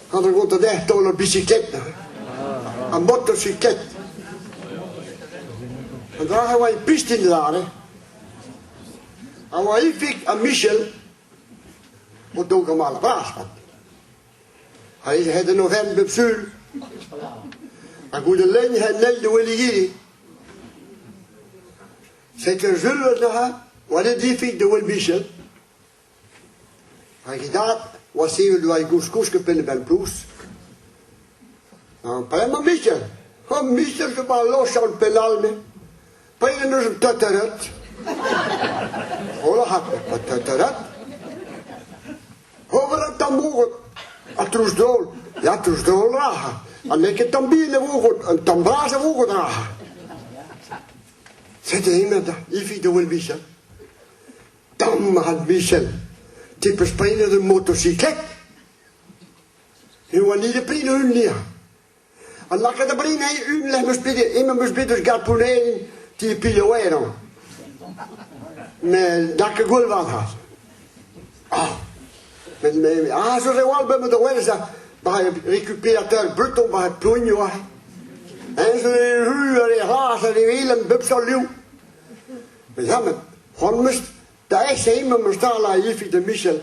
Had er gewoon echt door een bicyclet. Een motorcyclet. En daar gaan we een piste in de daar. En waar ik aan Michel. Moet ook allemaal een praat. Hij had in november op zuur. En goede lijn had net de willigiri. Zet er zullen nog. Wat is die fik de wil Michel? Hij gedaan. Was hier door een koeske pinnen bij een ploes. Nou, bij maar Michel. Kom Michel, ze maar los aan het penalme. Bij dus een tutteret. Hola, had een tutteret. Hoe wil ik dan mogen? A troesdrol. Ja, troesdrol dragen. En ik heb dan binnen wogen, een tambrazen wogen dragen. Zet je iemand daar, Ivi de wil Michel. Dan had Michel. Type spelen de motorcyclet. Je wil niet de prine hun neer. En laat je de prine hun leggen in mijn spiders garponeren die piloeren. Met dat ik goed wat had. Zo zijn we al bij me de wereld. Bij het recuperateur Bruton, bij het plonje was. En ze ruwen en glazen, die hele bubsaluw. Maar ja, maar gewoon moest. Daar is hij met mijn staan aan Jiffy de Michel.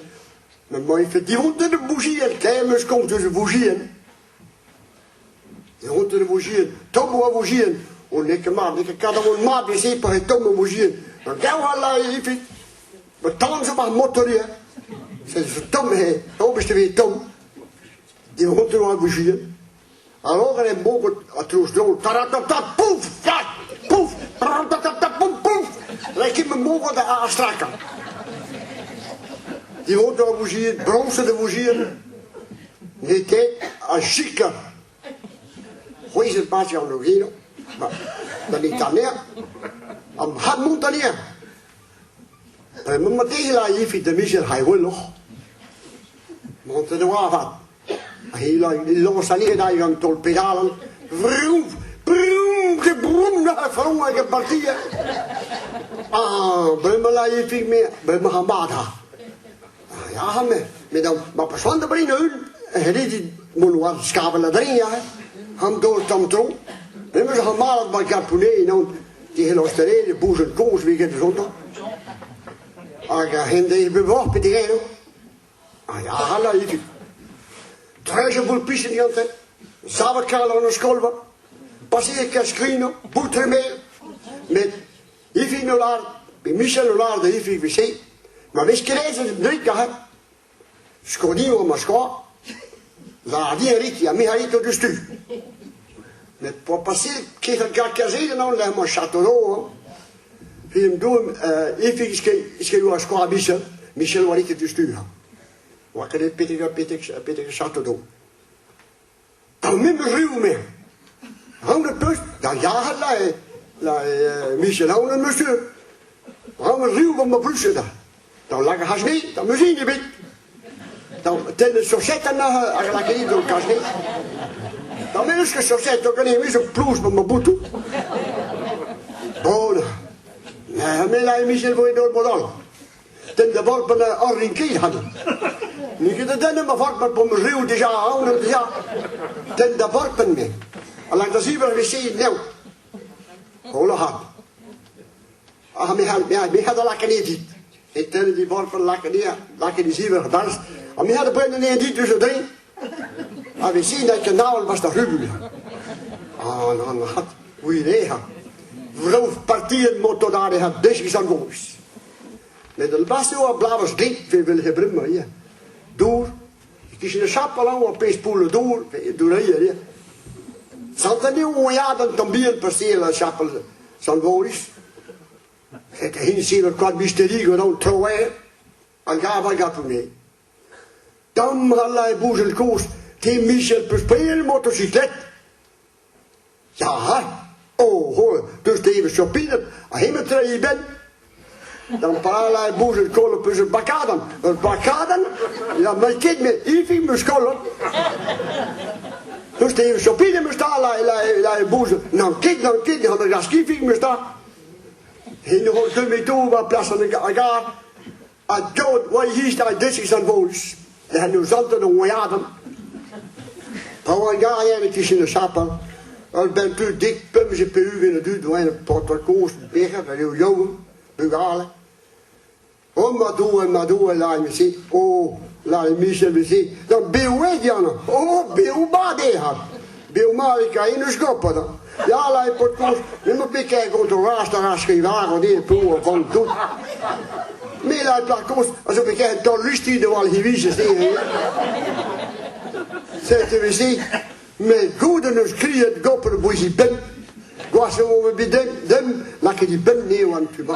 Maar mooi die hond in de bougier. Kleimers komt tussen bougier. Die hond in de bougier. Tomme bougier. Oh, lekker man. Ik kan er een maat bij zeepen bij tomme bougier. Maar gauw aan Jiffy. Maar dan ze maar motor hier. Ze is tom hé. Tom is er weer tom. Die hond in de bougier. En hoger en boven. Het troos dood. Taratata. Poef. Flat. Poef. Taratata. Poef. Poef. En ik heb mijn mogen de aanstrakken. Die hoort de bougier, bronzen de bougier. Nee, kijk, een chique. Goeie zijn paardje aan de geno. Maar dat ligt daar neer. Am had moet daar neer. En maar deze laat je de Michel, hij wil nog. Want de wagen. Hij los daar neer, daar gaan tot pedalen. Vroom. Gebroem naar vrolijke partieën. Bij me laat je veel meer. Bij me gaan baden. Ja, met dan, maar persoon te brengen hun. En die moet wat schaven erin, ja. Gaan door het amtron. En we gaan malen bij Garponee. Nou, die gelosterij, de boes en koos, wie gaat de zondag. Ik ga hen deze bewacht met die reden. Ja, ga naar je. Druisje voor pissen die altijd. Zaberkalen aan de school. Passeer ik screenen, boeter mee. Met Hiffy Nolaar, bij Michel Nolaar, de Hiffy wc. Maar wist je eens het druk gehad? Schodino maar schoon. Laat die rietje, ja, mij gaat door de stuur. Met passeer, kreeg ik een kazelen nou, leg maar Châteauroux. Via hem doen, Hiffy is geen schoon Michel. Michel waar ik het de stuur. Wat kan dit pittige Châteauroux? Dan met me ruw mee. Hang de pust, dan jagen Michel, hang de monsieur. Hang een ruw van mijn blussen daar. Dan lag hij niet, dan moet je niet bij. Dan ten de saucetten nog, als je lag niet door elkaar niet. Dan is het saucet, dan kan je weer zo'n ploes met mijn boet toe. Oh, nee, mij laat Michel voor je door het model. Ten de worpen Arjen Kiel hadden. Nu gaat het dan maar vak met mijn ruw, die ja, houden, die ja. Ten de worpen mee. En dan zien we wc nou. Hola had. Mij had de lakken niet dit. Ik tel die worpen lakken die zien we gedanst. En mij had de brennen niet dit tussen drie. En we zien dat je nou was de rubbel. Dan had hoe je regen. Vrouwpartieën moeten daar de disjes aan goos. Met de basso blauwe drie, we willen gebruiken hier. Door. Ik is in de schappel aan, op een spoelen door hier. Zal er niet ja dan también passeren schappel zijn woordjes. Het heen zien we kwart mysterie gewoon trouwen. En gaat er mee. Dan had hij boezel koos. Die Michel bespelen motorcyclet. Ja, oh hoor, dus die even shoppingen. Als hij met je bent. Dan praat hij boezel kolen tussen bakkaden. Bakkaden? Ja, mijn kind met Ivy mijn scholen. Dus tegen shoppingen me staan, laat je boezen. Nou, kind, die had er een skiefing me staan. Hij nog een mee toe, wat plaats van elkaar. En dood, wat hier staat, dit is aan woens. De hebben nu zanten en wajaden. Gewoon ga je een keer in de sappen. Als ben tu dik, pummen ze per uur in het duurt. Doe een portokoos, biggen, dat heel jongen, bugalen. Maar doen, laat me zien. Oh, laat me zien. Dan Bill weet Janne. Oh, Bill Bade had. Bill Marika in de schoppen dan. Ja, laat je portokoos. Nu moet ik kijken hoe de raas geen wagen die het proeven van doet. Meer laat portokoos, alsof ik een toerist die er wel gewissen steken. Zetten we zien. Met goede neus kriegen goppen hoe je bent. Was ze over bij dem, laat je die bent neer aan het